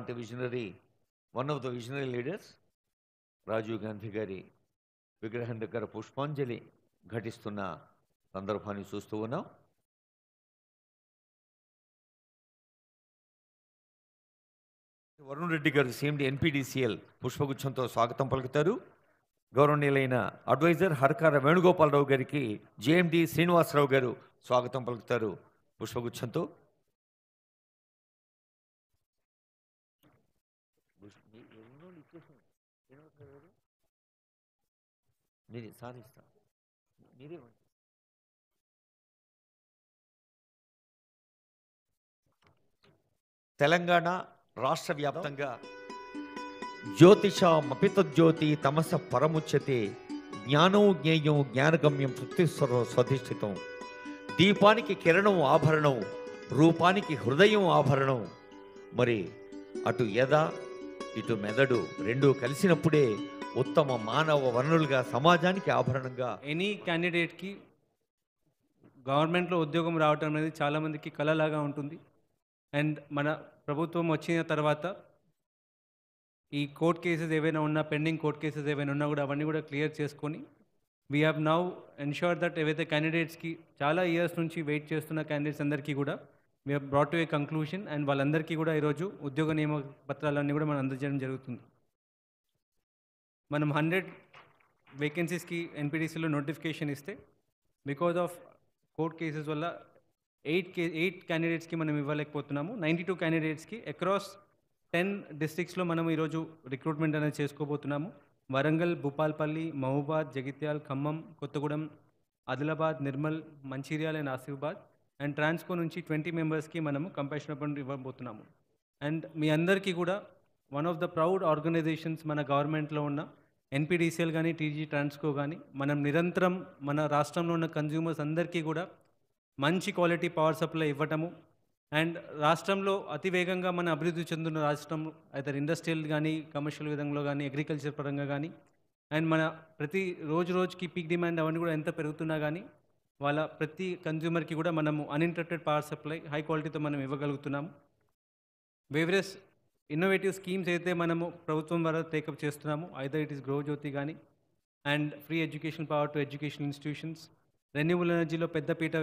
లాంటి visionary, one of the visionary leaders Rajiv Gandhi గారి విగ్రహం దగ్గర పుష్పాంజలి ఘటిస్తున్న సందర్భాన్ని చూస్తూ ఉన్నాం. వరుణ్ రెడ్డి గారు సీఎండి ఎన్పీడీసీఎల్ పుష్పగుచ్చంతో స్వాగతం పలుకుతారు. గౌరవనీయులైన అడ్వైజర్ హర్కార వేణుగోపాలరావు గారికి జేఎండి శ్రీనివాసరావు గారు స్వాగతం పలుకుతారు పుష్పగుచ్చంతో. తెలంగాణ రాష్ట్ర వ్యాప్తంగా జ్యోతిషమపితజ్యోతి తమస పరముచ్యతే జ్ఞానం జ్ఞేయం జ్ఞానగమ్యం తృప్తిస్వర స్వధిష్ఠితం. దీపానికి కిరణం ఆభరణం, రూపానికి హృదయం ఆభరణం. మరి అటు ఎద ఇటు మెదడు రెండూ కలిసినప్పుడే ఉత్తమ మానవ వనరులుగా సమాజానికి ఆభరణంగా. ఎనీ క్యాండిడేట్కి గవర్నమెంట్లో ఉద్యోగం రావటం అనేది చాలామందికి కలలాగా ఉంటుంది. అండ్ మన ప్రభుత్వం వచ్చిన తర్వాత ఈ కోర్ట్ కేసెస్ ఏవైనా ఉన్నా, పెండింగ్ కోర్ట్ కేసెస్ ఏవైనా ఉన్నా కూడా అవన్నీ కూడా క్లియర్ చేసుకొని we have now ensure that ఏవైతే క్యాండిడేట్స్కి చాలా ఇయర్స్ నుంచి వెయిట్ చేస్తున్న క్యాండిడేట్స్ అందరికీ కూడా we have brought to A conclusion. And వాళ్ళందరికీ కూడా ఈరోజు ఉద్యోగ నియమ పత్రాలన్నీ కూడా మనం అందజేయడం జరుగుతుంది. మనం 100 వేకెన్సీస్కి ఎన్పీడీసీలో నోటిఫికేషన్ ఇస్తే బికాజ్ ఆఫ్ కోర్ట్ కేసెస్ వల్ల 8 క్యాండిడేట్స్కి మనం ఇవ్వలేకపోతున్నాము. 92 క్యాండిడేట్స్కి అక్రాస్ 10 డిస్ట్రిక్ట్స్లో మనం ఈరోజు రిక్రూట్మెంట్ అనేది చేసుకోబోతున్నాము. వరంగల్, భూపాల్పల్లి, మహబూబాద్, జగిత్యాల్, ఖమ్మం, కొత్తగూడెం, ఆదిలాబాద్, నిర్మల్, మంచిర్యాల అండ్ ఆసిఫాబాద్. అండ్ ట్రాన్స్కో నుంచి 20 మెంబర్స్కి మనము కంపాషన్ అపాయింట్మెంట్ ఇవ్వబోతున్నాము. అండ్ మీ అందరికీ కూడా one of the proud organisations మన గవర్నమెంట్లో ఉన్న ఎన్పీడీసీఎల్ కానీ, టీజీ ట్రాన్స్కో కానీ మనం నిరంతరం మన రాష్ట్రంలో ఉన్న కన్జ్యూమర్స్ అందరికీ కూడా మంచి క్వాలిటీ పవర్ సప్లై ఇవ్వటము. అండ్ రాష్ట్రంలో అతివేగంగా మన అభివృద్ధి చెందుతున్న రాష్ట్రం అయితే ఇండస్ట్రియల్ కానీ, కమర్షియల్ విధంలో కానీ, అగ్రికల్చర్ పరంగా కానీ, అండ్ మన ప్రతి రోజుకి పీక్ డిమాండ్ అవన్నీ కూడా ఎంత పెరుగుతున్నా కానీ వాళ్ళ ప్రతి కన్జ్యూమర్కి కూడా మనము అన్ఇంటరప్టెడ్ పవర్ సప్లై హై క్వాలిటీతో మనం ఇవ్వగలుగుతున్నాము. వేరియస్ ఇన్నోవేటివ్ స్కీమ్స్ అయితే మనము ప్రభుత్వం ద్వారా టేకప్ చేస్తున్నాము. Either it is Gruha Jyothi కానీ, and free education power to education institutions, renewable ఎనర్జీలో పెద్దపీట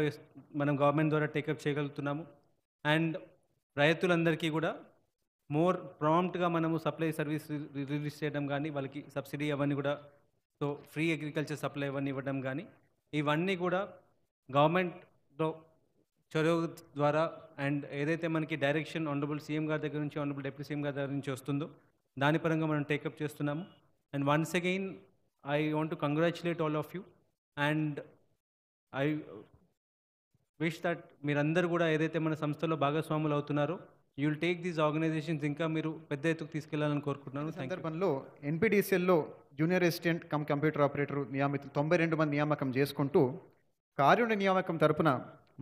మనం గవర్నమెంట్ ద్వారా టేకప్ చేయగలుగుతున్నాము. అండ్ రైతులందరికీ కూడా మోర్ ప్రాంప్ట్గా మనము సప్లై సర్వీస్ రిలీజ్ చేయడం కానీ, వాళ్ళకి సబ్సిడీ అవన్నీ కూడా, సో ఫ్రీ అగ్రికల్చర్ సప్లై అవన్నీ ఇవ్వడం కానీ, ఇవన్నీ కూడా గవర్నమెంట్లో చొరవ ద్వారా అండ్ ఏదైతే మనకి డైరెక్షన్ ఆనరబుల్ సీఎం గారి దగ్గర నుంచి, ఆనరబుల్ డిప్యూటీ సీఎం గారి దగ్గర నుంచి వస్తుందో దాని పరంగా మనం టేకప్ చేస్తున్నాము. And once again I want to congratulate all of you. And I wish that మీరందరూ కూడా ఏదైతే మన సంస్థలో భాగస్వాములు అవుతున్నారో you will take these organisations ఇంకా మీరు పెద్ద ఎత్తుకు తీసుకెళ్లాలని కోరుకుంటున్నాను. సందర్భంలో ఎన్పీడీసీఎల్లో జూనియర్ అసిస్టెంట్ కంప్యూటర్ ఆపరేటర్ నియామితులు 92 మంది నియామకం చేసుకుంటూ కార్యుని నియామకం తరపున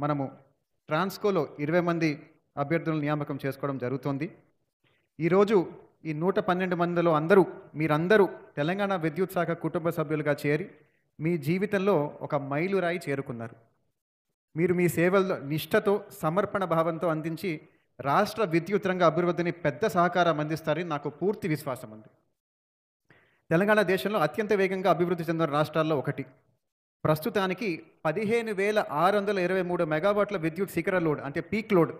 మనము ట్రాన్స్కోలో 20 మంది అభ్యర్థులను నియామకం చేసుకోవడం జరుగుతోంది. ఈరోజు ఈ 112 మందిలో మీరందరూ తెలంగాణ విద్యుత్ శాఖ కుటుంబ సభ్యులుగా చేరి మీ జీవితంలో ఒక మైలురాయి చేరుకున్నారు. మీరు మీ సేవల్లో నిష్ఠతో, సమర్పణ భావంతో అందించి రాష్ట్ర విద్యుత్ రంగ అభివృద్ధిని పెద్ద సహకారం అందిస్తారని నాకు పూర్తి విశ్వాసం ఉంది. తెలంగాణ దేశంలో అత్యంత వేగంగా అభివృద్ధి చెందిన రాష్ట్రాల్లో ఒకటి. ప్రస్తుతానికి 15,623 మెగావాట్ల విద్యుత్ శిఖర లోడ్ అంటే పీక్ లోడ్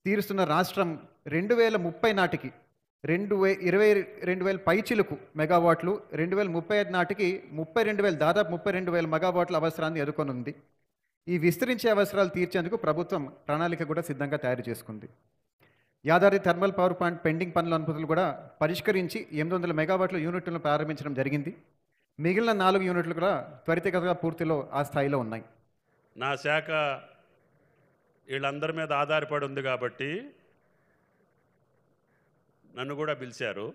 తీరుస్తున్న రాష్ట్రం 2030 నాటికి 22,000 పైచిలుకు మెగావాట్లు, 2035 నాటికి దాదాపు 32,000 మెగావాట్ల అవసరాన్ని ఎదుర్కొనుంది. ఈ విస్తరించే అవసరాలు తీర్చేందుకు ప్రభుత్వం ప్రణాళిక కూడా సిద్ధంగా తయారు చేసుకుంది. Yadadri thermal power plant pending పనుల అనుమతులు కూడా పరిష్కరించి 800 మెగావాట్ల యూనిట్లను ప్రారంభించడం జరిగింది. మిగిలిన 4 యూనిట్లు కూడా త్వరితగతిగా పూర్తిలో ఆ స్థాయిలో ఉన్నాయి. నా శాఖ వీళ్ళందరి మీద ఆధారపడి ఉంది కాబట్టి నన్ను కూడా పిలిచారు.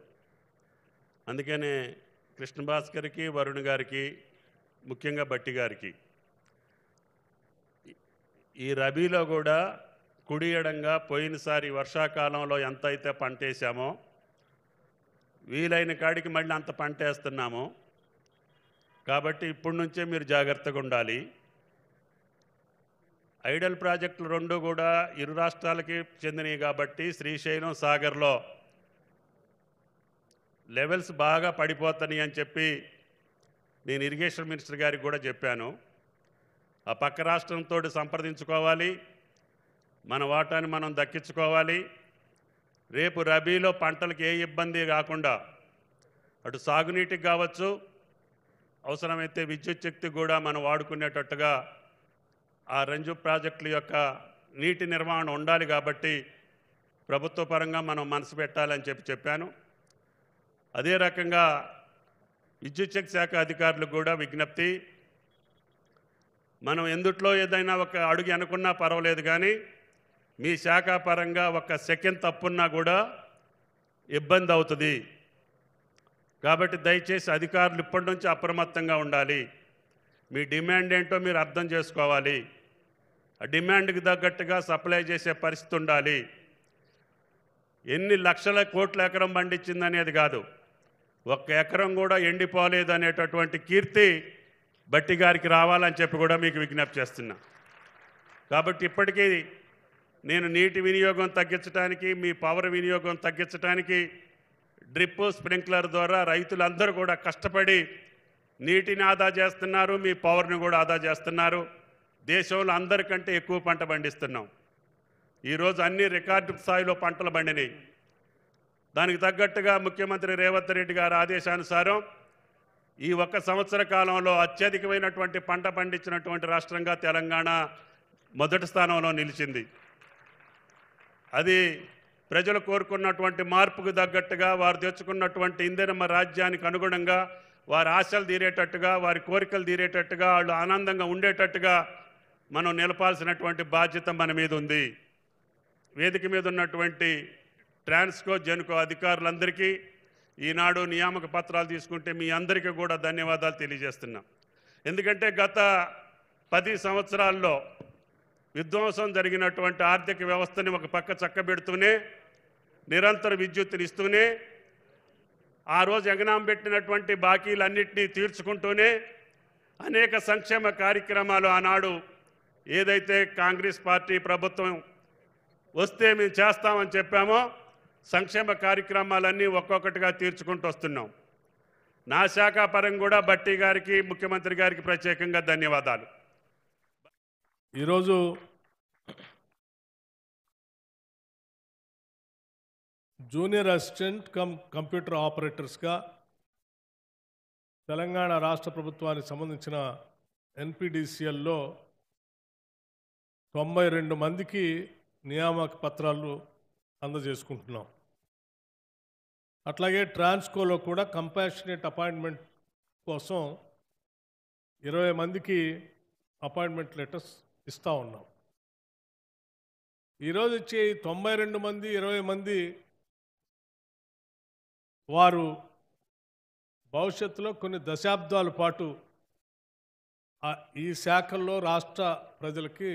అందుకనే కృష్ణ భాస్కర్కి, వరుణ్ గారికి, ముఖ్యంగా బట్టి గారికి ఈ రబీలో కూడా కుడి ఎడంగా పోయినసారి వర్షాకాలంలో ఎంత అయితే పంట వేసామో వీలైన కాడికి మళ్ళీ అంత పంట వేస్తున్నాము. కాబట్టి ఇప్పటి నుంచే మీరు జాగ్రత్తగా ఉండాలి. ఐడల్ ప్రాజెక్టులు 2 కూడా ఇరు రాష్ట్రాలకి చెందినవి కాబట్టి శ్రీశైలం, సాగర్లో లెవెల్స్ బాగా పడిపోతాయి అని చెప్పి నేను ఇరిగేషన్ మినిస్టర్ గారికి కూడా చెప్పాను. ఆ పక్క రాష్ట్రంతో సంప్రదించుకోవాలి, మన వాటాన్ని మనం దక్కించుకోవాలి. రేపు రబీలో పంటలకు ఏ ఇబ్బంది కాకుండా అటు సాగునీటికి కావచ్చు, అవసరమైతే విద్యుత్ శక్తి కూడా మనం వాడుకునేటట్టుగా ఆ రంజు ప్రాజెక్టుల యొక్క నీటి నిర్వహణ ఉండాలి. కాబట్టి ప్రభుత్వ పరంగా మనం మనసు పెట్టాలని చెప్పాను. అదే రకంగా విద్యుత్ శక్తి శాఖ అధికారులకు కూడా విజ్ఞప్తి, మనం ఎందుట్లో ఏదైనా ఒక అడుగు అనుకున్నా పర్వాలేదు, కానీ మీ శాఖ పరంగా ఒక సెకండ్ తప్పున్నా కూడా ఇబ్బంది అవుతుంది. కాబట్టి దయచేసి అధికారులు ఇప్పటి నుంచి అప్రమత్తంగా ఉండాలి. మీ డిమాండ్ ఏంటో మీరు అర్థం చేసుకోవాలి. ఆ డిమాండ్కి తగ్గట్టుగా సప్లై చేసే పరిస్థితి ఉండాలి. ఎన్ని లక్షల కోట్ల ఎకరం పండించిందనేది కాదు, ఒక్క ఎకరం కూడా ఎండిపోలేదు అనేటటువంటి కీర్తి బట్టి గారికి రావాలని చెప్పి కూడా మీకు విజ్ఞప్తి చేస్తున్నా. కాబట్టి ఇప్పటికీ నేను నీటి వినియోగం తగ్గించడానికి, మీ పవర్ వినియోగం తగ్గించడానికి డ్రిప్ స్ప్రింక్లర్ ద్వారా రైతులందరూ కూడా కష్టపడి నీటిని ఆదా చేస్తున్నారు, మీ పవర్ని కూడా ఆదా చేస్తున్నారు. దేశంలో అందరికంటే ఎక్కువ పంట పండిస్తున్నాం. ఈరోజు అన్ని రికార్డు స్థాయిలో పంటలు పండినాయి. దానికి తగ్గట్టుగా ముఖ్యమంత్రి రేవంత్ రెడ్డి గారి ఆదేశానుసారం ఈ ఒక్క సంవత్సర కాలంలో అత్యధికమైనటువంటి పంట పండించినటువంటి రాష్ట్రంగా తెలంగాణ మొదటి స్థానంలో నిలిచింది. అది ప్రజలు కోరుకున్నటువంటి మార్పుకు తగ్గట్టుగా, వారు తెచ్చుకున్నటువంటి ఇందిరమ్మ రాజ్యానికి అనుగుణంగా, వారి ఆశలు తీరేటట్టుగా, వారి కోరికలు తీరేటట్టుగా, వాళ్ళు ఆనందంగా ఉండేటట్టుగా మనం నిలపాల్సినటువంటి బాధ్యత మన మీద ఉంది. వేదిక మీద ఉన్నటువంటి ట్రాన్స్కో, జెన్కో అధికారులందరికీ ఈనాడు నియామక పత్రాలు తీసుకుంటే మీ అందరికీ కూడా ధన్యవాదాలు తెలియజేస్తున్నాం. ఎందుకంటే గత 10 సంవత్సరాల్లో విధ్వంసం జరిగినటువంటి ఆర్థిక వ్యవస్థని ఒక పక్క చక్కబెడుతూనే, నిరంతర విద్యుత్తుని ఇస్తూనే, ఆ రోజు ఎగనాం పెట్టినటువంటి బాకీలన్నింటినీ తీర్చుకుంటూనే అనేక సంక్షేమ కార్యక్రమాలు ఆనాడు ఏదైతే కాంగ్రెస్ పార్టీ ప్రభుత్వం వస్తే మేము చేస్తామని చెప్పామో సంక్షేమ కార్యక్రమాలన్నీ ఒక్కొక్కటిగా తీర్చుకుంటూ వస్తున్నాం. నా శాఖ పరంగా కూడా బట్టి గారికి, ముఖ్యమంత్రి గారికి ప్రత్యేకంగా ధన్యవాదాలు. ఈరోజు జూనియర్ అసిస్టెంట్ కంప్యూటర్ ఆపరేటర్స్గా తెలంగాణ రాష్ట్ర ప్రభుత్వానికి సంబంధించిన ఎన్పిడిసిఎల్లో 92 మందికి నియామక పత్రాలు అందజేసుకుంటున్నాం. అట్లాగే ట్రాన్స్కోలో కూడా కంపాషనేట్ అపాయింట్మెంట్ కోసం 20 మందికి అపాయింట్మెంట్ లెటర్స్ ఇస్తూ ఉన్నాం. ఈరోజు వచ్చి 92 మంది 20 మంది వారు భవిష్యత్తులో కొన్ని దశాబ్దాల పాటు ఈ శాఖల్లో రాష్ట్ర ప్రజలకి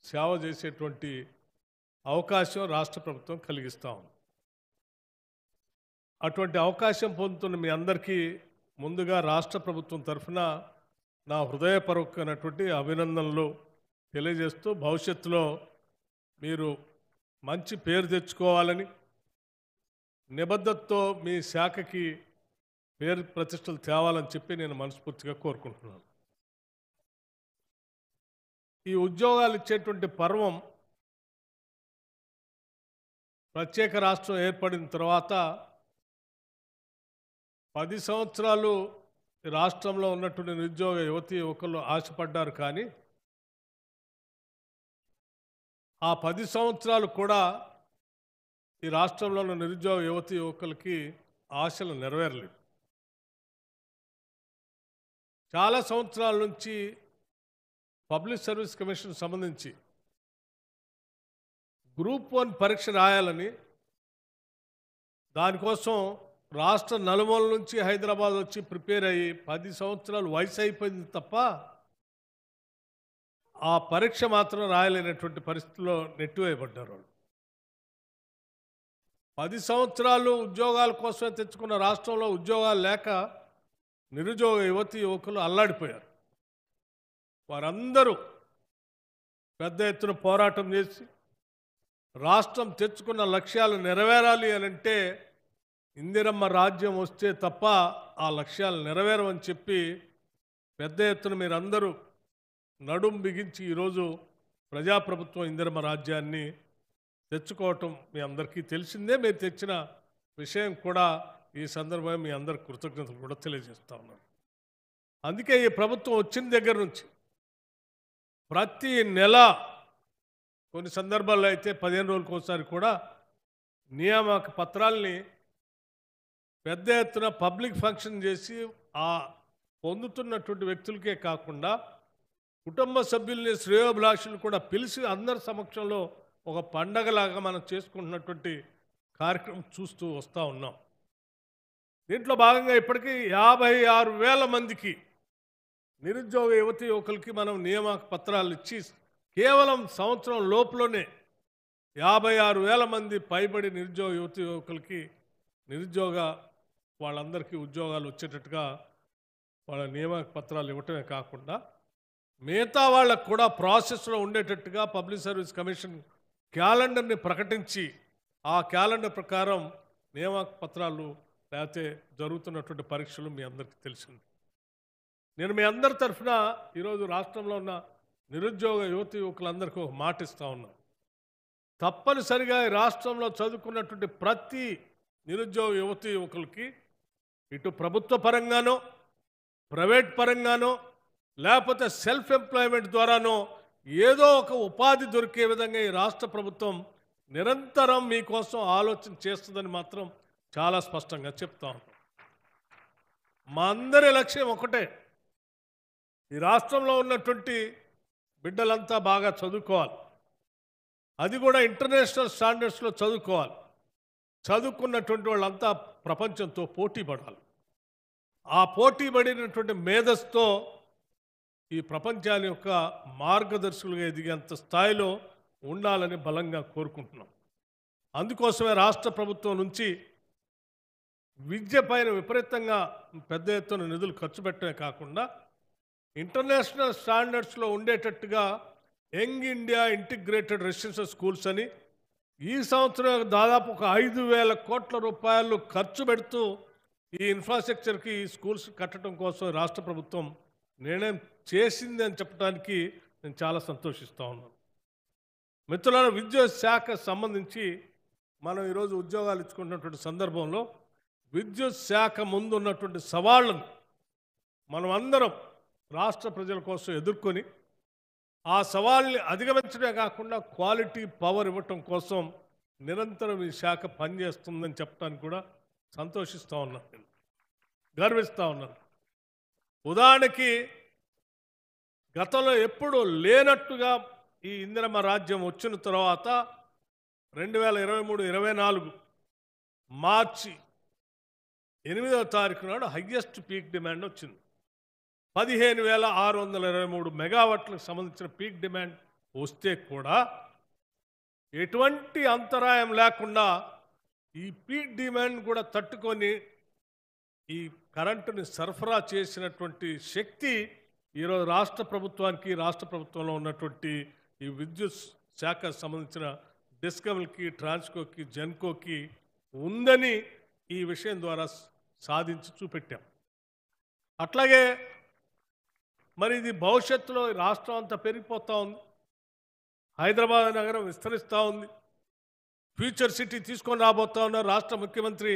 సేవ చేసేటువంటి అవకాశం రాష్ట్ర ప్రభుత్వం కలిగిస్తూ ఉంది. అటువంటి అవకాశం పొందుతున్న మీ అందరికీ ముందుగా రాష్ట్ర ప్రభుత్వం తరఫున నా హృదయపూర్వకమైనటువంటి అభినందనలు తెలియజేస్తూ, భవిష్యత్తులో మీరు మంచి పేరు తెచ్చుకోవాలని, నిబద్ధతతో మీ శాఖకి పేరు ప్రతిష్టలు తేవాలని చెప్పి నేను మనస్ఫూర్తిగా కోరుకుంటున్నాను. ఈ ఉద్యోగాలు ఇచ్చేటువంటి పర్వం ప్రత్యేక రాష్ట్రం ఏర్పడిన తర్వాత 10 సంవత్సరాలు రాష్ట్రంలో ఉన్నటువంటి నిరుద్యోగ యువతి యువకులు ఆశపడ్డారు. కానీ ఆ 10 సంవత్సరాలు కూడా ఈ రాష్ట్రంలో ఉన్న నిరుద్యోగ యువతి యువకులకి ఆశలు నెరవేరలేదు. చాలా సంవత్సరాల నుంచి పబ్లిక్ సర్వీస్ కమిషన్ సంబంధించి గ్రూప్ 1 పరీక్ష రాయాలని, దానికోసం రాష్ట్ర నలుమూల నుంచి హైదరాబాద్ వచ్చి ప్రిపేర్ అయ్యి 10 సంవత్సరాలు వయసు అయిపోయింది తప్ప ఆ పరీక్ష మాత్రం రాయలేనటువంటి పరిస్థితుల్లో నెట్టివేయబడ్డారు వాళ్ళు. 10 సంవత్సరాలు ఉద్యోగాల కోసమే తెచ్చుకున్న రాష్ట్రంలో ఉద్యోగాలు లేక నిరుద్యోగ యువతి యువకులు అల్లాడిపోయారు. వారందరూ పెద్ద ఎత్తున పోరాటం చేసి రాష్ట్రం తెచ్చుకున్న లక్ష్యాలు నెరవేరాలి అని అంటే ఇందిరమ్మ రాజ్యం వస్తే తప్ప ఆ లక్ష్యాలు నెరవేరవని చెప్పి పెద్ద ఎత్తున మీరందరూ నడుం బిగించి ఈరోజు ప్రజాప్రభుత్వం ఇందిరమ్మ రాజ్యాన్ని తెచ్చుకోవటం మీ అందరికీ తెలిసిందే. మీరు తెచ్చిన విషయం కూడా ఈ సందర్భంగా మీ అందరికి కృతజ్ఞతలు కూడా తెలియజేస్తా ఉన్నాను. అందుకే ఈ ప్రభుత్వం వచ్చిన దగ్గర నుంచి ప్రతి నెల, కొన్ని సందర్భాల్లో అయితే 15 రోజులకు ఒకసారి కూడా నియామక పత్రాల్ని పెద్ద ఎత్తున పబ్లిక్ ఫంక్షన్ చేసి ఆ పొందుతున్నటువంటి వ్యక్తులకే కాకుండా కుటుంబ సభ్యుల్ని, శ్రేయోభిలాషులు కూడా పిలిచి అందరి సమక్షంలో ఒక పండగలాగా మనం చేసుకుంటున్నటువంటి కార్యక్రమం చూస్తూ వస్తూ ఉన్నాం. దీంట్లో భాగంగా ఇప్పటికీ 56,000 మందికి నిరుద్యోగ యువతి యువకులకి మనం నియామక పత్రాలు ఇచ్చి కేవలం సంవత్సరం లోపులోనే 56,000 మంది పైబడి నిరుద్యోగ యువతి యువకులకి వాళ్ళందరికీ ఉద్యోగాలు వచ్చేటట్టుగా వాళ్ళ నియామక పత్రాలు ఇవ్వటమే కాకుండా మిగతా వాళ్ళకు కూడా ప్రాసెస్లో ఉండేటట్టుగా పబ్లిక్ సర్వీస్ కమిషన్ క్యాలెండర్ని ప్రకటించి ఆ క్యాలెండర్ ప్రకారం నియామక పత్రాలు లేకపోతే జరుగుతున్నటువంటి పరీక్షలు మీ అందరికీ తెలిసింది. నేను మీ అందరి తరఫున ఈరోజు రాష్ట్రంలో ఉన్న నిరుద్యోగ యువతి యువకులందరికీ ఒక మాట ఇస్తూ ఉన్నాను. తప్పనిసరిగా ఈ రాష్ట్రంలో చదువుకున్నటువంటి ప్రతి నిరుద్యోగ యువతి యువకులకి ఇటు ప్రభుత్వ పరంగానో, ప్రైవేట్ పరంగానో, లేకపోతే సెల్ఫ్ ఎంప్లాయ్మెంట్ ద్వారానో ఏదో ఒక ఉపాధి దొరికే విధంగా ఈ రాష్ట్ర ప్రభుత్వం నిరంతరం మీకోసం ఆలోచన చేస్తుందని మాత్రం చాలా స్పష్టంగా చెప్తా ఉన్నాం. మా అందరి లక్ష్యం ఒకటే, ఈ రాష్ట్రంలో ఉన్నటువంటి బిడ్డలంతా బాగా చదువుకోవాలి, అది కూడా ఇంటర్నేషనల్ స్టాండర్డ్స్లో చదువుకోవాలి. చదువుకున్నటువంటి వాళ్ళంతా ప్రపంచంతో పోటీ పడాలి. ఆ పోటీ పడినటువంటి మేధస్తో ఈ ప్రపంచాన్ని యొక్క మార్గదర్శులుగా ఎదిగేంత స్థాయిలో ఉండాలని బలంగా కోరుకుంటున్నాం. అందుకోసమే రాష్ట్ర ప్రభుత్వం నుంచి విద్య పైన విపరీతంగా పెద్ద ఎత్తున నిధులు ఖర్చు పెట్టడమే కాకుండా ఇంటర్నేషనల్ స్టాండర్డ్స్లో ఉండేటట్టుగా young India integrated residential schools అని ఈ సంవత్సరం దాదాపు ఒక 5,000 కోట్ల రూపాయలు ఖర్చు పెడుతూ ఈ ఇన్ఫ్రాస్ట్రక్చర్కి ఈ స్కూల్స్ కట్టడం కోసం రాష్ట్ర ప్రభుత్వం నిర్ణయం చేసింది అని చెప్పడానికి నేను చాలా సంతోషిస్తూ ఉన్నాను. మిత్రులారా, విద్యుత్ శాఖ సంబంధించి మనం ఈరోజు ఉద్యోగాలు ఇచ్చుకున్నటువంటి సందర్భంలో విద్యుత్ శాఖ ముందు ఉన్నటువంటి సవాళ్ళను మనం అందరం రాష్ట్ర ప్రజల కోసం ఎదుర్కొని ఆ సవాళ్ళని అధిగమించడమే కాకుండా క్వాలిటీ పవర్ ఇవ్వటం కోసం నిరంతరం ఈ శాఖ పనిచేస్తుందని చెప్పడానికి కూడా సంతోషిస్తూ ఉన్నాను, నేను గర్విస్తూ ఉన్నాను. ఉదాహరణకి గతంలో ఎప్పుడూ లేనట్టుగా ఈ ఇందిరమ్మ రాజ్యం వచ్చిన తర్వాత 2023-24 మార్చి 8వ తారీఖు నాడు హయ్యెస్ట్ పీక్ డిమాండ్ వచ్చింది. 15,623 మెగావాట్లకు సంబంధించిన పీక్ డిమాండ్ వస్తే కూడా ఎటువంటి అంతరాయం లేకుండా ఈ పీక్ డిమాండ్ కూడా తట్టుకొని ఈ కరెంటుని సరఫరా చేసినటువంటి శక్తి ఈరోజు రాష్ట్ర ప్రభుత్వానికి, రాష్ట్ర ప్రభుత్వంలో ఉన్నటువంటి ఈ విద్యుత్ శాఖకు సంబంధించిన డిస్కమ్లకి, ట్రాన్స్కోకి, జెన్కోకి ఉందని ఈ విషయం ద్వారా సాధించి చూపెట్టాం. అట్లాగే మరి ఇది భవిష్యత్తులో రాష్ట్రం అంతా పెరిగిపోతూ ఉంది, హైదరాబాద్ నగరం విస్తరిస్తూ ఉంది, ఫ్యూచర్ సిటీ తీసుకొని రాబోతా ఉన్నారు. రాష్ట్ర ముఖ్యమంత్రి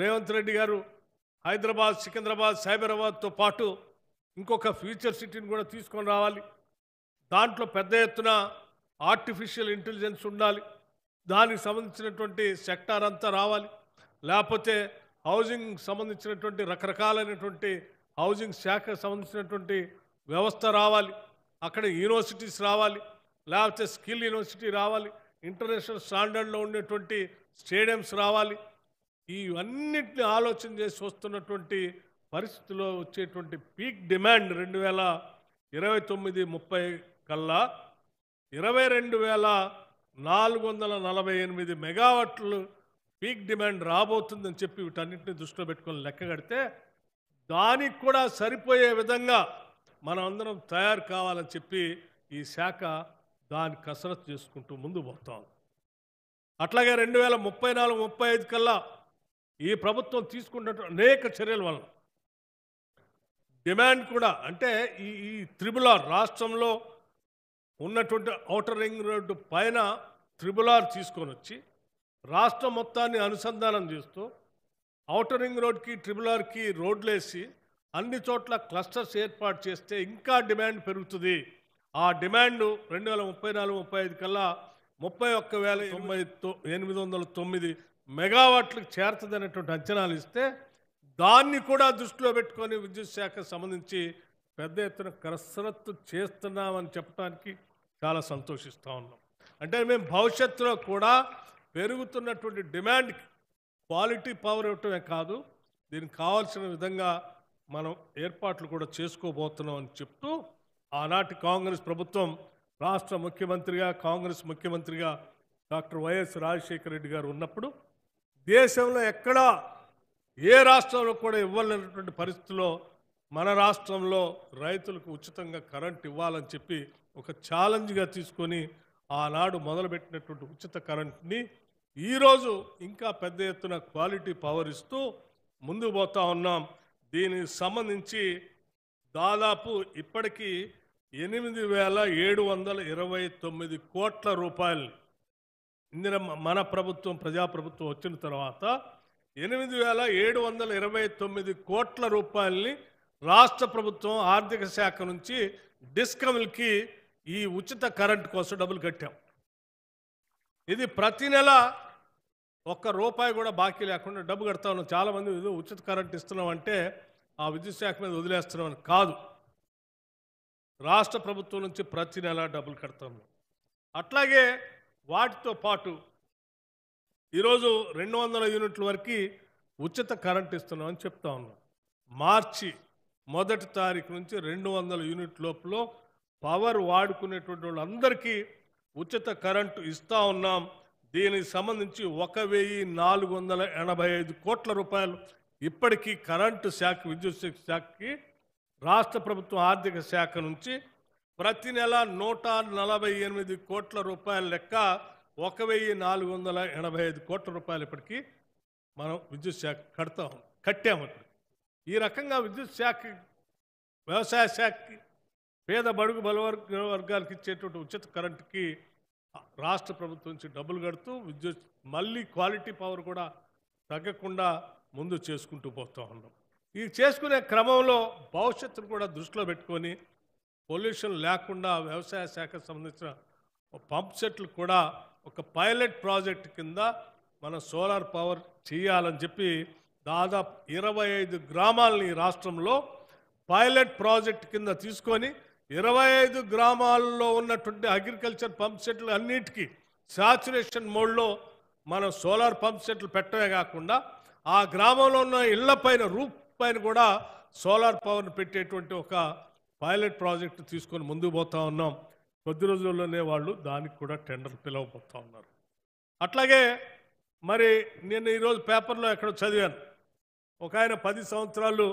రేవంత్ రెడ్డి గారు హైదరాబాద్, సికింద్రాబాద్, సైబరాబాద్తో పాటు ఇంకొక ఫ్యూచర్ సిటీని కూడా తీసుకొని రావాలి. దాంట్లో పెద్ద ఎత్తున ఆర్టిఫిషియల్ ఇంటెలిజెన్స్ ఉండాలి, దానికి సంబంధించినటువంటి సెక్టార్ అంతా రావాలి. లేకపోతే హౌసింగ్ సంబంధించినటువంటి రకరకాలైనటువంటి హౌసింగ్ శాఖకు సంబంధించినటువంటి వ్యవస్థ రావాలి, అక్కడ యూనివర్సిటీస్ రావాలి, లేకపోతే స్కిల్ యూనివర్సిటీ రావాలి, ఇంటర్నేషనల్ స్టాండర్డ్లో ఉండేటువంటి స్టేడియంస్ రావాలి. ఇవన్నిటిని ఆలోచన చేసి వస్తున్నటువంటి పరిస్థితిలో వచ్చేటువంటి పీక్ డిమాండ్ 2029-30 కల్లా 22,448 మెగావాట్లు పీక్ డిమాండ్ రాబోతుందని చెప్పి వీటన్నింటినీ దృష్టిలో పెట్టుకొని లెక్క కడితే దానికి కూడా సరిపోయే విధంగా మనం అందరం తయారు కావాలని చెప్పి ఈ శాఖ దాని కసరత్తు చేసుకుంటూ ముందు పోతాం. అట్లాగే 2034-35 కల్లా ఈ ప్రభుత్వం తీసుకున్న అనేక చర్యల వల్ల డిమాండ్ కూడా అంటే ఈ త్రిబుల్ ఆర్ రాష్ట్రంలో ఉన్నటువంటి ఔటర్ రింగ్ రోడ్డు పైన త్రిబుల్ ఆర్ తీసుకొని వచ్చి రాష్ట్రం మొత్తాన్ని అనుసంధానం చేస్తూ ఔటర్ రింగ్ రోడ్కి ట్రిబుల్ ఆర్కి రోడ్లేసి అన్ని చోట్ల క్లస్టర్స్ ఏర్పాటు చేస్తే ఇంకా డిమాండ్ పెరుగుతుంది. ఆ డిమాండ్ 2034-35 కల్లా 31,809 మెగావాట్లకు చేరుతుంది అనేటువంటి అంచనాలు ఇస్తే దాన్ని కూడా దృష్టిలో పెట్టుకొని విద్యుత్ శాఖకు సంబంధించి పెద్ద ఎత్తున కసరత్తు చేస్తున్నామని చెప్పడానికి చాలా సంతోషిస్తూ ఉన్నాం. అంటే మేము భవిష్యత్తులో కూడా పెరుగుతున్నటువంటి డిమాండ్ క్వాలిటీ పవర్ ఇవ్వటమే కాదు, దీనికి కావాల్సిన విధంగా మనం ఏర్పాట్లు కూడా చేసుకోబోతున్నాం అని చెప్తూ ఆనాటి కాంగ్రెస్ ప్రభుత్వం రాష్ట్ర ముఖ్యమంత్రిగా కాంగ్రెస్ ముఖ్యమంత్రిగా డాక్టర్ వైఎస్ రాజశేఖర రెడ్డి గారు ఉన్నప్పుడు దేశంలో ఎక్కడా ఏ రాష్ట్రంలో కూడా ఇవ్వలేనటువంటి పరిస్థితుల్లో మన రాష్ట్రంలో రైతులకు ఉచితంగా కరెంట్ ఇవ్వాలని చెప్పి ఒక ఛాలెంజ్గా తీసుకొని ఆనాడు మొదలుపెట్టినటువంటి ఉచిత కరెంట్ని ఈరోజు ఇంకా పెద్ద ఎత్తున క్వాలిటీ పవర్ ఇస్తూ ముందుకు పోతా ఉన్నాం. దీనికి సంబంధించి దాదాపు ఇప్పటికీ 8,729 కోట్ల రూపాయలు మన ప్రభుత్వం ప్రజాప్రభుత్వం వచ్చిన తర్వాత 8,729 కోట్ల రూపాయలని రాష్ట్ర ప్రభుత్వం ఆర్థిక శాఖ నుంచి డిస్కమ్లకి ఈ ఉచిత కరెంట్ కోసం డబ్బులు కట్టాం. ఇది ప్రతి నెల ₹1 కూడా బాకీ లేకుండా డబ్బు కడతా ఉన్నాం. చాలామంది ఉచిత కరెంట్ ఇస్తున్నాం అంటే ఆ విద్యుత్ శాఖ మీద వదిలేస్తున్నామని కాదు, రాష్ట్ర ప్రభుత్వం నుంచి ప్రతి నెల డబ్బులు కడతాము. అట్లాగే వాటితో పాటు ఈరోజు 200 యూనిట్ల వరకు ఉచిత కరెంట్ ఇస్తున్నామని చెప్తా ఉన్నాం. మార్చి 1వ తారీఖు నుంచి 200 యూనిట్ లోపల పవర్ వాడుకునేటువంటి వాళ్ళందరికీ ఉచిత కరెంటు ఇస్తూ ఉన్నాం. దీనికి సంబంధించి 1,485 కోట్ల రూపాయలు ఇప్పటికీ కరెంటు శాఖ విద్యుత్ శాఖకి రాష్ట్ర ప్రభుత్వం ఆర్థిక శాఖ నుంచి ప్రతి నెల 148 కోట్ల రూపాయల లెక్క 1,485 కోట్ల రూపాయలు ఇప్పటికీ మనం విద్యుత్ శాఖ కట్టాము. ఈ రకంగా విద్యుత్ శాఖ వ్యవసాయ శాఖకి పేద బడుగు వర్గాలకు ఇచ్చేటువంటి ఉచిత కరెంటుకి రాష్ట్ర ప్రభుత్వం నుంచి డబ్బులు కడుతూ విద్యుత్ మళ్ళీ క్వాలిటీ పవర్ కూడా తగ్గకుండా ముందు చేసుకుంటూ పోతూ ఉన్నాం. ఈ చేసుకునే క్రమంలో భవిష్యత్తును కూడా దృష్టిలో పెట్టుకొని పొల్యూషన్ లేకుండా వ్యవసాయ శాఖకు సంబంధించిన పంప్ సెట్లు కూడా ఒక పైలట్ ప్రాజెక్ట్ కింద మన సోలార్ పవర్ చేయాలని చెప్పి దాదాపు 25 గ్రామాలని రాష్ట్రంలో పైలట్ ప్రాజెక్ట్ కింద తీసుకొని 25 గ్రామాల్లో ఉన్నటువంటి అగ్రికల్చర్ పంప్ సెట్లు అన్నిటికీ సాచురేషన్ మోడ్లో మనం సోలార్ పంప్ సెట్లు పెట్టడమే కాకుండా ఆ గ్రామంలో ఉన్న ఇళ్లపైన రూఫ్ పైన కూడా సోలార్ పవర్ని పెట్టేటువంటి ఒక పైలట్ ప్రాజెక్టు తీసుకొని ముందుకు పోతా ఉన్నాం. కొద్ది రోజుల్లోనే వాళ్ళు దానికి కూడా టెండర్ పిలవబోతూ ఉన్నారు. అట్లాగే మరి నేను ఈరోజు పేపర్లో ఎక్కడో చదివాను, ఒక ఆయన 10 సంవత్సరాలు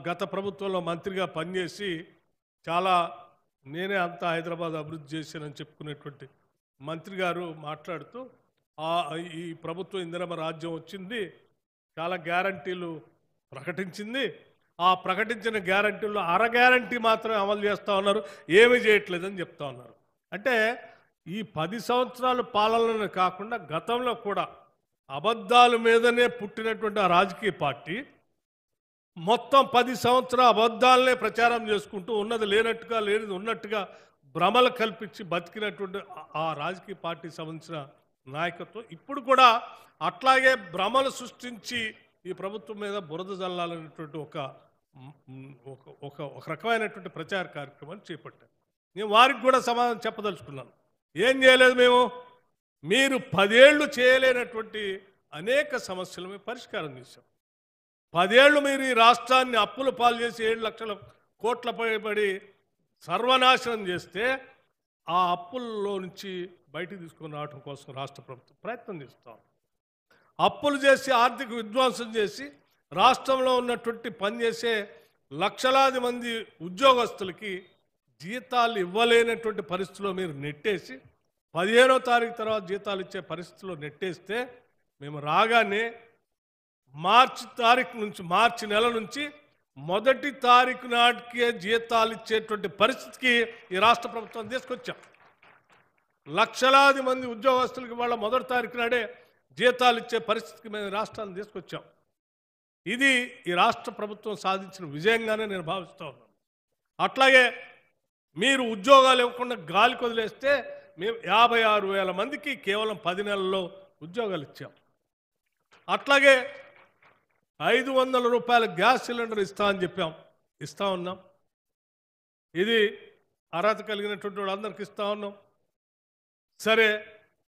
గత ప్రభుత్వంలో మంత్రిగా పనిచేసి చాలా నేనే అంతా హైదరాబాద్ అభివృద్ధి చేశానని చెప్పుకునేటువంటి మంత్రి గారు మాట్లాడుతూ ఈ ప్రభుత్వం ఇందిరమ్మ రాజ్యం వచ్చింది, చాలా గ్యారంటీలు ప్రకటించింది, ఆ ప్రకటించిన గ్యారంటీల్లో అర గ్యారంటీ మాత్రమే అమలు చేస్తూ ఉన్నారు, ఏమీ చేయట్లేదని చెప్తా ఉన్నారు. అంటే ఈ 10 సంవత్సరాల పాలనను కాకుండా గతంలో కూడా అబద్ధాల మీదనే పుట్టినటువంటి ఆ రాజకీయ పార్టీ మొత్తం 10 సంవత్సరాల అబద్ధాలనే ప్రచారం చేసుకుంటూ ఉన్నది లేనట్టుగా లేనిది ఉన్నట్టుగా భ్రమలు కల్పించి బతికినటువంటి ఆ రాజకీయ పార్టీకి సంబంధించిన నాయకత్వం ఇప్పుడు కూడా అట్లాగే భ్రమలు సృష్టించి ఈ ప్రభుత్వం మీద బురద జల్లాలనేటువంటి ఒక రకమైనటువంటి ప్రచార కార్యక్రమాన్ని చేపట్టారు. నేను వారికి కూడా సమాధానం చెప్పదలుచుకున్నాను. ఏం చేయలేదు మేము, మీరు 10 ఏళ్ళు చేయలేనటువంటి అనేక సమస్యలు మేము పరిష్కారం చేశాం. 10 ఏళ్ళు మీరు ఈ రాష్ట్రాన్ని అప్పుల పాలు చేసి 7 లక్షల కోట్ల పడి సర్వనాశనం చేస్తే ఆ అప్పుల్లో నుంచి బయటికి తీసుకొని రావడం కోసం రాష్ట్ర ప్రభుత్వం ప్రయత్నం చేస్తాం. అప్పులు చేసి ఆర్థిక విధ్వంసం చేసి రాష్ట్రంలో ఉన్నటువంటి పనిచేసే లక్షలాది మంది ఉద్యోగస్తులకి జీతాలు ఇవ్వలేనటువంటి పరిస్థితిలో మీరు నెట్టేసి 15వ తారీఖు తర్వాత జీతాలు ఇచ్చే పరిస్థితిలో నెట్టేస్తే మేము రాగానే మార్చి నెల నుంచి మొదటి తారీఖు నాటికే జీతాలు ఇచ్చేటువంటి పరిస్థితికి ఈ రాష్ట్ర ప్రభుత్వం తీసుకొచ్చాం. లక్షలాది మంది ఉద్యోగస్తులకి వాళ్ళ మొదటి తారీఖు నాడే జీతాలు ఇచ్చే పరిస్థితికి మేము రాష్ట్రాన్ని తీసుకొచ్చాం. ఇది ఈ రాష్ట్ర ప్రభుత్వం సాధించిన విజయంగానే నేను భావిస్తూ ఉన్నాను. అట్లాగే మీరు ఉద్యోగాలు ఇవ్వకుండా గాలికి వదిలేస్తే మేము 56,000 మందికి కేవలం 10 నెలల్లో ఉద్యోగాలు ఇచ్చాం. అట్లాగే 500 రూపాయల గ్యాస్ సిలిండర్ ఇస్తామని చెప్పాం, ఇస్తా ఉన్నాం. ఇది అర్హత కలిగినటువంటి వాళ్ళందరికీ ఇస్తా ఉన్నాం. సరే,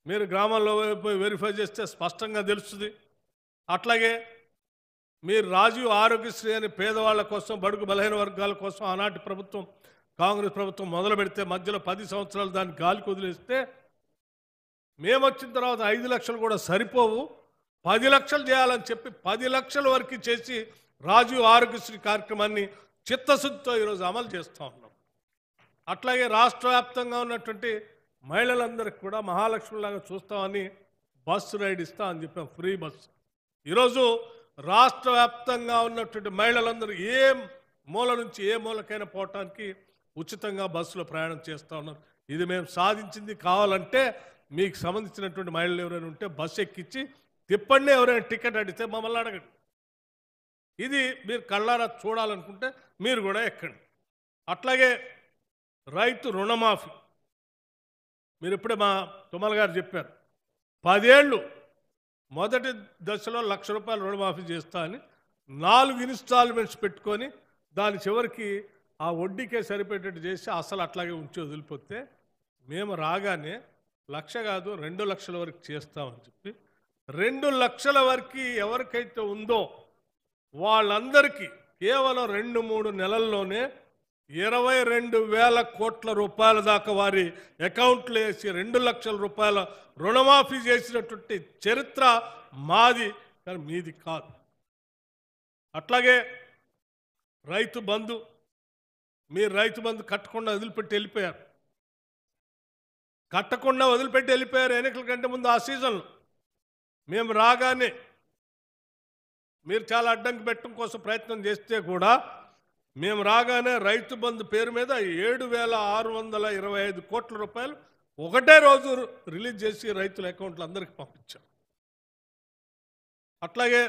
మీరు గ్రామాల్లో పోయి వెరిఫై చేస్తే స్పష్టంగా తెలుస్తుంది. అట్లాగే మీరు రాజీవ్ ఆరోగ్యశ్రీ అని పేదవాళ్ళ కోసం, బడుగు బలహీన వర్గాల కోసం ఆనాటి ప్రభుత్వం, కాంగ్రెస్ ప్రభుత్వం మొదలు పెడితే మధ్యలో 10 సంవత్సరాలు దాన్ని గాలికి వదిలేస్తే మేము వచ్చిన తర్వాత 5 లక్షలు కూడా సరిపోవు, 10 లక్షలు చేయాలని చెప్పి 10 లక్షల వరకు చేసి రాజీవ్ ఆరోగ్యశ్రీ కార్యక్రమాన్ని చిత్తశుద్ధితో ఈరోజు అమలు చేస్తూ ఉన్నాం. అట్లాగే రాష్ట్ర వ్యాప్తంగా ఉన్నటువంటి మహిళలందరికీ కూడా మహాలక్ష్మిలాగా చూస్తామని బస్సు రైడ్ ఇస్తా అని చెప్పాం, ఫ్రీ బస్సు. ఈరోజు రాష్ట్ర వ్యాప్తంగా ఉన్నటువంటి మహిళలందరూ ఏ మూల నుంచి ఏ మూలకైనా పోవటానికి ఉచితంగా బస్సులో ప్రయాణం చేస్తూ ఉన్నారు. ఇది మేము సాధించింది. కావాలంటే మీకు సంబంధించినటువంటి మహిళలు ఎవరైనా ఉంటే బస్సు ఎక్కించి తిప్పండి, ఎవరైనా టికెట్ అడిగితే మమ్మల్ని అడగండి. ఇది మీరు కళ్ళారా చూడాలనుకుంటే మీరు కూడా ఎక్కండి. అట్లాగే రైతు రుణమాఫీ, మీరు ఇప్పుడే మా తుమ్మల గారు చెప్పారు, 10 ఏళ్ళు మొదటి దశలో 1,00,000 రూపాయలు రుణమాఫీ చేస్తా అని 4 ఇన్స్టాల్మెంట్స్ పెట్టుకొని దాని చివరికి ఆ వడ్డీకే సరిపోయేటట్టు చేసి అసలు అట్లాగే ఉంచి వదిలిపోతే మేము రాగానే 1,00,000 కాదు 2 లక్షల వరకు చేస్తామని చెప్పి 2 లక్షల వరకు ఎవరికైతే ఉందో వాళ్ళందరికీ కేవలం 2-3 నెలల్లోనే 22,000 కోట్ల రూపాయల దాకా వారి అకౌంట్లో వేసి 2 లక్షల రూపాయల రుణమాఫీ చేసినటువంటి చరిత్ర మాది, కానీ మీది కాదు. అట్లాగే రైతు బంధు, మీరు రైతు బంధు కట్టకుండా వదిలిపెట్టి వెళ్ళిపోయారు ఎన్నికల కంటే ముందు ఆ సీజన్లో. మేము రాగానే మీరు చాలా అడ్డంకి పెట్టడం కోసం ప్రయత్నం చేస్తే కూడా మేము రాగానే రైతు బంధు పేరు మీద 7,625 కోట్ల రూపాయలు ఒకటే రోజు రిలీజ్ చేసి రైతుల అకౌంట్లు అందరికీ పంపించాం. అట్లాగే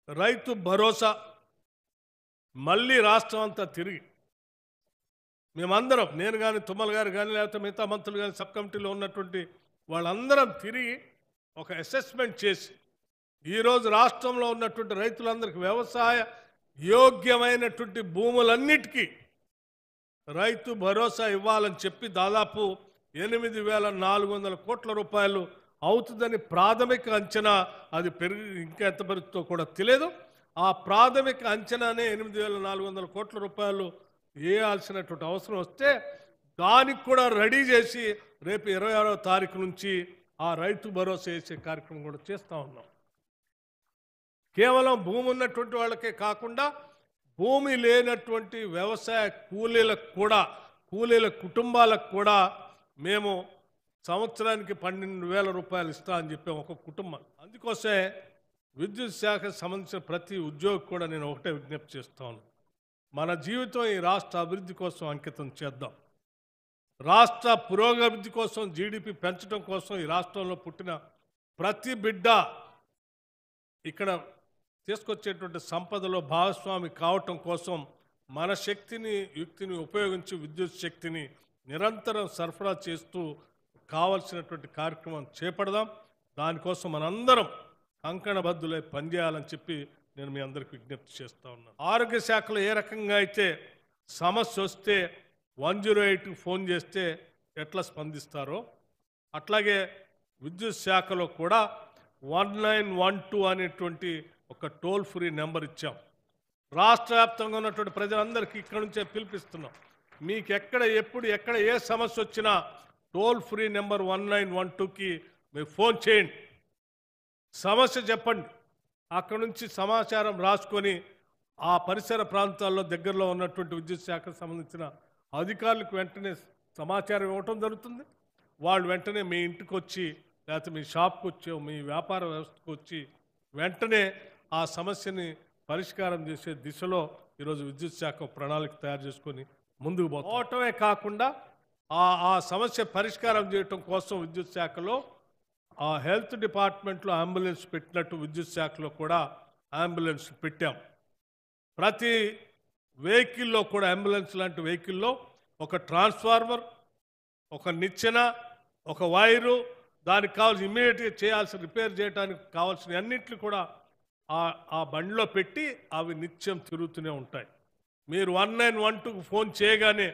రైతు భరోసా మళ్ళీ రాష్ట్రం అంతా తిరిగి మేమందరం, నేను కానీ తుమ్మల గారు కానీ లేకపోతే మిగతా మంత్రులు కానీ సబ్ కమిటీలో ఉన్నటువంటి వాళ్ళందరం తిరిగి ఒక అసెస్మెంట్ చేసి ఈరోజు రాష్ట్రంలో ఉన్నటువంటి రైతులందరికీ వ్యవసాయ యోగ్యమైనటువంటి భూములన్నిటికీ రైతు భరోసా ఇవ్వాలని చెప్పి దాదాపు 8,400 కోట్ల రూపాయలు అవుతుందని ప్రాథమిక అంచనా. అది పెరిగి ఇంకా ఎంత పెరుగుతుందో కూడా తెలియదు. ఆ ప్రాథమిక అంచనానే 8,400 కోట్ల రూపాయలు వేయాల్సినటువంటి అవసరం వస్తే దానికి కూడా రెడీ చేసి రేపు 26వ తారీఖు నుంచి ఆ రైతు భరోసా వేసే కార్యక్రమం కూడా చేస్తూ ఉన్నాం. కేవలం భూమి ఉన్నటువంటి వాళ్ళకే కాకుండా భూమి లేనటువంటి వ్యవసాయ కూలీల కుటుంబాలకు కూడా మేము సంవత్సరానికి 12,000 రూపాయలు ఇస్తా అని చెప్పాము ఒక కుటుంబం. అందుకోసమే విద్యుత్ శాఖకు సంబంధించిన ప్రతి ఉద్యోగి కూడా నేను ఒకటే విజ్ఞప్తి చేస్తాను, మన జీవితం ఈ రాష్ట్ర అభివృద్ధి కోసం అంకితం చేద్దాం. రాష్ట్ర పురోగతి కోసం, జీడిపి పెంచడం కోసం ఈ రాష్ట్రంలో పుట్టిన ప్రతి బిడ్డ ఇక్కడ తీసుకొచ్చేటువంటి సంపదలో భాగస్వామి కావటం కోసం మన శక్తిని, యుక్తిని ఉపయోగించి విద్యుత్ శక్తిని నిరంతరం సరఫరా చేస్తూ కావలసినటువంటి కార్యక్రమం చేపడదాం. దానికోసం మనందరం కంకణబద్ధులై పనిచేయాలని చెప్పి నేను మీ అందరికీ విజ్ఞప్తి చేస్తూ ఉన్నాను. ఆరోగ్య శాఖలో ఏ రకంగా అయితే సమస్య వస్తే 108కి ఫోన్ చేస్తే ఎట్లా స్పందిస్తారో అట్లాగే విద్యుత్ శాఖలో కూడా 1912 అనేటువంటి ఒక టోల్ ఫ్రీ నెంబర్ ఇచ్చాం. రాష్ట్ర వ్యాప్తంగా ఉన్నటువంటి ప్రజలందరికీ ఇక్కడ నుంచే పిలిపిస్తున్నాం. మీకు ఎక్కడ ఏ సమస్య వచ్చినా టోల్ ఫ్రీ నెంబర్ 1912కి మీరు ఫోన్ చేయండి, సమస్య చెప్పండి. అక్కడ నుంచి సమాచారం రాసుకొని ఆ పరిసర ప్రాంతాల్లో దగ్గరలో ఉన్నటువంటి విద్యుత్ శాఖకు సంబంధించిన అధికారులకు వెంటనే సమాచారం ఇవ్వటం జరుగుతుంది. వాళ్ళు వెంటనే మీ ఇంటికి వచ్చి లేకపోతే మీ షాప్కి వచ్చి మీ వ్యాపార వ్యవస్థకు వచ్చి వెంటనే ఆ సమస్యని పరిష్కారం చేసే దిశలో ఈరోజు విద్యుత్ శాఖ ప్రణాళిక తయారు చేసుకొని ముందుకు పోవటమే కాకుండా ఆ సమస్య పరిష్కారం చేయటం కోసం విద్యుత్ శాఖలో ఆ హెల్త్ డిపార్ట్మెంట్లో అంబులెన్స్ పెట్టినట్టు విద్యుత్ శాఖలో కూడా అంబులెన్స్ పెట్టాం. ప్రతి వెహికల్లో కూడా అంబులెన్స్ లాంటి వెహికల్లో ఒక ట్రాన్స్ఫార్మర్, ఒక నిచ్చెన, ఒక వైరు, దానికి కావాల్సిన ఇమ్మీడియట్గా చేయాల్సిన రిపేర్ చేయడానికి కావాల్సిన అన్నింటినీ కూడా ఆ బండిలో పెట్టి అవి నిత్యం తిరుగుతూనే ఉంటాయి. మీరు 1912కు ఫోన్ చేయగానే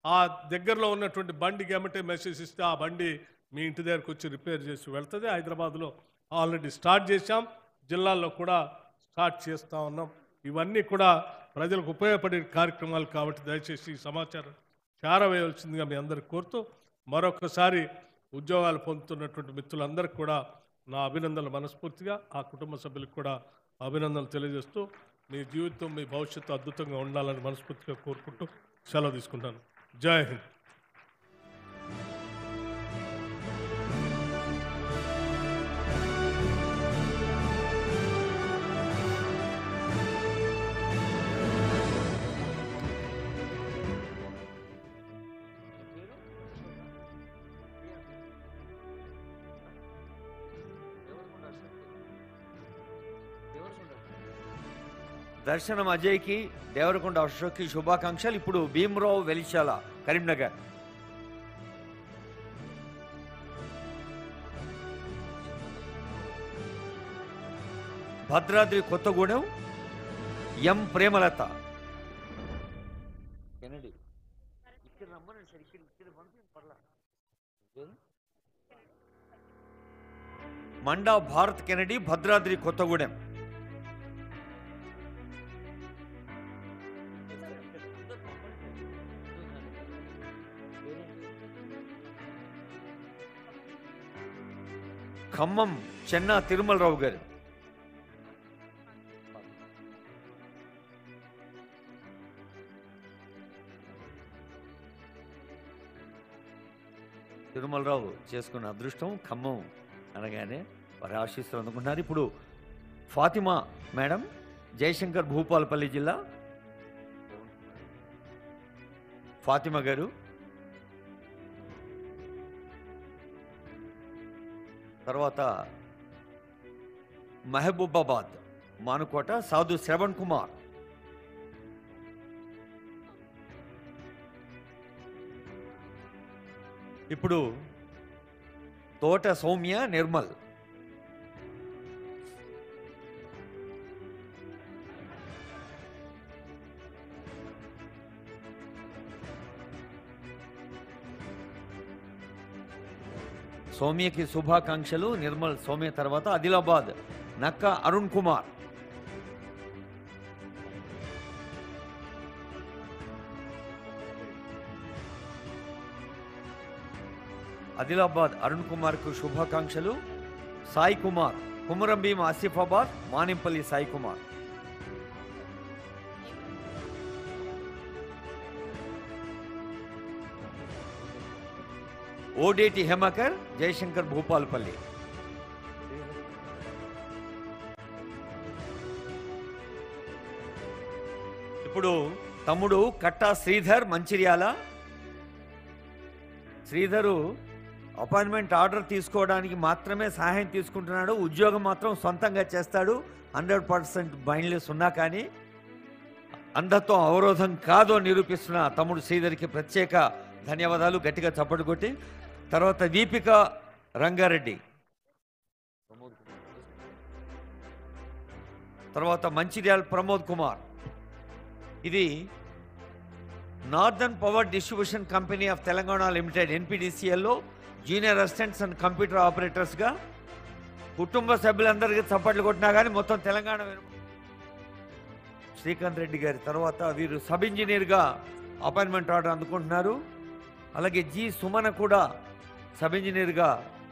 ఆ దగ్గరలో ఉన్నటువంటి బండికి ఏమంటే మెసేజ్ ఇస్తే ఆ బండి మీ ఇంటి దగ్గరకు వచ్చి రిపేర్ చేసి వెళ్తుంది. హైదరాబాద్లో ఆల్రెడీ స్టార్ట్ చేశాం, జిల్లాల్లో కూడా స్టార్ట్ చేస్తూ ఉన్నాం. ఇవన్నీ కూడా ప్రజలకు ఉపయోగపడే కార్యక్రమాలు కాబట్టి దయచేసి ఈ సమాచారం చేరవేయవలసిందిగా మీ అందరికి కోరుతూ మరొకసారి ఉద్యోగాలు పొందుతున్నటువంటి మిత్రులందరికీ కూడా నా అభినందనలు మనస్ఫూర్తిగా, ఆ కుటుంబ సభ్యులకు కూడా అభినందనలు తెలియజేస్తూ మీ జీవితం, మీ భవిష్యత్తు అద్భుతంగా ఉండాలని మనస్ఫూర్తిగా కోరుకుంటూ సెలవు తీసుకుంటాను. జై హింద్. దర్శనం అజయ్కి, దేవరకొండ అశోక్కి శుభాకాంక్షలు. ఇప్పుడు భీమరావు వెలిశాల, కరీంనగర్. భద్రాద్రి కొత్తగూడెం ఎం ప్రేమలత. మండా భారత్ కెనడి, భద్రాద్రి కొత్తగూడెం. ఖమ్మం చెన్నా తిరుమలరావు గారు. తిరుమలరావు చేసుకున్న అదృష్టం ఖమ్మం అనగానే వారి ఆశీస్సులు అందుకుంటున్నారు. ఇప్పుడు ఫాతిమా మేడం, జయశంకర్ భూపాలపల్లి జిల్లా. ఫాతిమా గారు. తర్వాత మహబూబాబాద్ మానుకోట సాధు శ్రవణ్ కుమార్. ఇప్పుడు తోట సౌమ్య నిర్మల్. సౌమ్యకి శుభాకాంక్షలు. నిర్మల్ సౌమ్య తర్వాత ఆదిలాబాద్ నక్క అరుణ్ కుమార్. ఆదిలాబాద్ అరుణ్ కుమార్కు శుభాకాంక్షలు. సాయి కుమార్, కుమరంభీం ఆసిఫాబాద్, మానింపల్లి సాయి కుమార్. ఓడేటి హేమకర్, జయశంకర్ భూపాలపల్లి. ఇప్పుడు తమ్ముడు కట్టా శ్రీధర్, మంచిర్యాల. శ్రీధరు అపాయింట్మెంట్ ఆర్డర్ తీసుకోవడానికి మాత్రమే సహాయం తీసుకుంటున్నాడు, ఉద్యోగం మాత్రం సొంతంగా చేస్తాడు. 100% మైండ్లెస్ ఉన్నా కానీ అంధత్వం అవరోధం కాదో నిరూపిస్తున్న తమ్ముడు శ్రీధర్కి ప్రత్యేక ధన్యవాదాలు. గట్టిగా చప్పట్లు కొట్టి. తర్వాత దీపిక రంగారెడ్డి. తర్వాత మంచిర్యాల ప్రమోద్ కుమార్. ఇది northern power distribution company of Telangana limited NPDCLలో జూనియర్ అసిస్టెంట్స్ అండ్ కంప్యూటర్ ఆపరేటర్స్గా కుటుంబ సభ్యులందరికీ చప్పట్లు కొట్టినా కానీ మొత్తం తెలంగాణ. శ్రీకాంత్ రెడ్డి గారి తర్వాత వీరు సబ్ ఇంజనీర్గా అపాయింట్మెంట్ ఆర్డర్ అందుకుంటున్నారు. అలాగే జి సుమన కూడా సబ్ ఇంజనీర్గా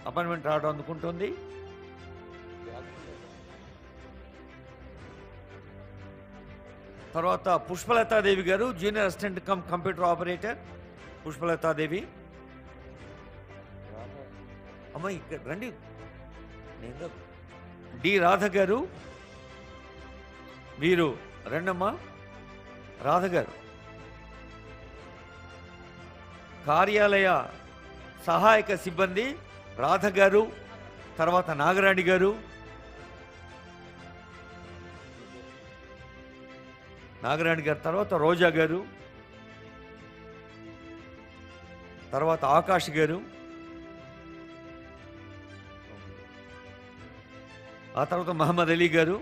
అపాయింట్మెంట్ ఆర్డర్ అందుకుంటుంది. తర్వాత Pushpalatha Devi garu junior assistant cum computer operator. Pushpalatha Devi. అమ్మ ఇక్కడ రండి. డి రాధ గారు వీరు రెండమ్మా రాధ గారు. కార్యాలయ సహాయక సిబ్బంది రాధ గారు, తర్వాత నాగరాణి గారు, తర్వాత రోజా గారు, తర్వాత ఆకాష్ గారు, ఆ తర్వాత మహమ్మద్ అలీ గారు.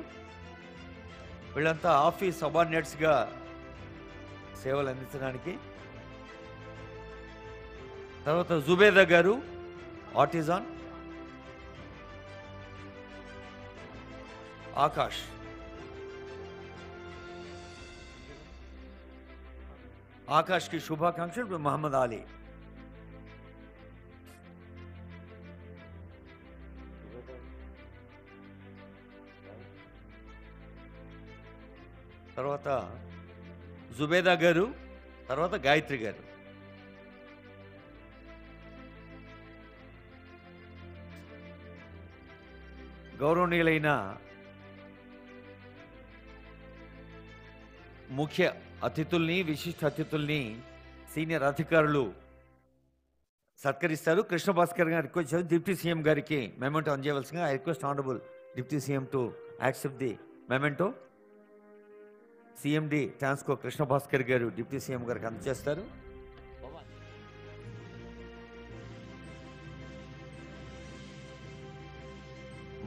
వీళ్ళంతా ఆఫీస్ సబార్డినేట్స్గా సేవలు అందించడానికి. తర్వాత జుబేదా గారు ఆర్టిజాన్, ఆకాష్, ఆకాష్కి శుభాకాంక్షలు. మహమ్మద్ అలీ, తర్వాత జుబేదా గారు, తర్వాత గాయత్రి గారు. గౌరవనీయులైన ముఖ్య అతిథుల్ని, విశిష్ట అతిథుల్ని సీనియర్ అధికారులు సత్కరిస్తారు. కృష్ణ భాస్కర్ గారు రిక్వెస్ట్ చేసి డిప్యూటీ సీఎం గారికి మెమెంటో అందజేయవలసిందిగా. I request honourable deputy CM to accept the memento. CMD Transco Krishna Bhaskar garu deputy CM గారికి అందజేస్తారు.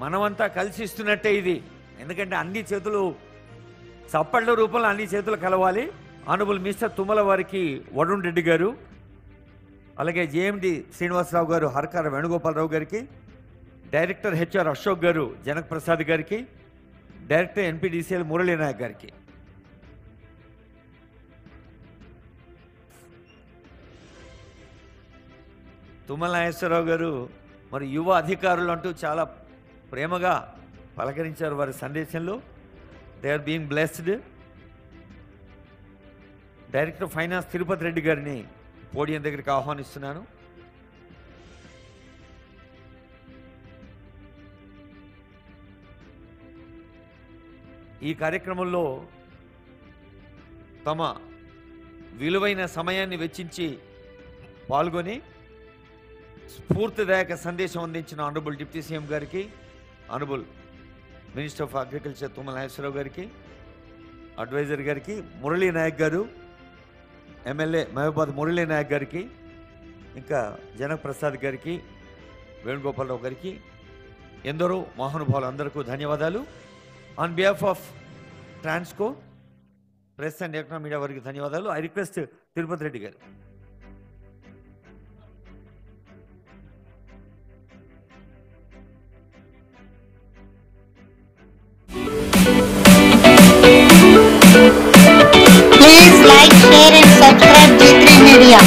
మనమంతా కలిసి ఇస్తున్నట్టే ఇది, ఎందుకంటే అన్ని చేతులు చప్పట్ల రూపంలో అన్ని చేతులు కలవాలి. ఆనరబుల్ మిస్టర్ తుమ్మల వారికి వరుణ్ రెడ్డి గారు, అలాగే జేఎండి శ్రీనివాసరావు గారు హర్కార వేణుగోపాలరావు గారికి, డైరెక్టర్ హెచ్ఆర్ అశోక్ గారు జనక్ ప్రసాద్ గారికి, డైరెక్టర్ ఎన్పిడిసిఎల్ మురళీ నాయక్ గారికి. తుమ్మల నాగేశ్వరరావు గారు మరి యువ అధికారులు అంటూ చాలా ప్రేమగా పలకరించారు వారి సందేశంలో. They are being blessed. Director finance Tirupati Reddy గారిని పోడియం దగ్గరికి ఆహ్వానిస్తున్నాను. ఈ కార్యక్రమంలో తమ విలువైన సమయాన్ని వెచ్చించి పాల్గొని స్ఫూర్తిదాయక సందేశం అందించిన ఆనరబుల్ డిప్యూటీ సీఎం గారికి, honourable minister of agriculture Tummala Nageswara Rao గారికి, అడ్వైజర్ గారికి, మురళీ నాయక్ గారు, ఎమ్మెల్యే మహబూబాద్ మురళీ నాయక్ గారికి, ఇంకా జనక్ ప్రసాద్ గారికి, వేణుగోపాలరావు గారికి, ఎందరో మహానుభావులు అందరికీ ధన్యవాదాలు. On behalf of Transco press and electronic media వారికి ధన్యవాదాలు. ఐ రిక్వెస్ట్ తిరుపతి రెడ్డి గారు. Please like, share and subscribe J3 Media.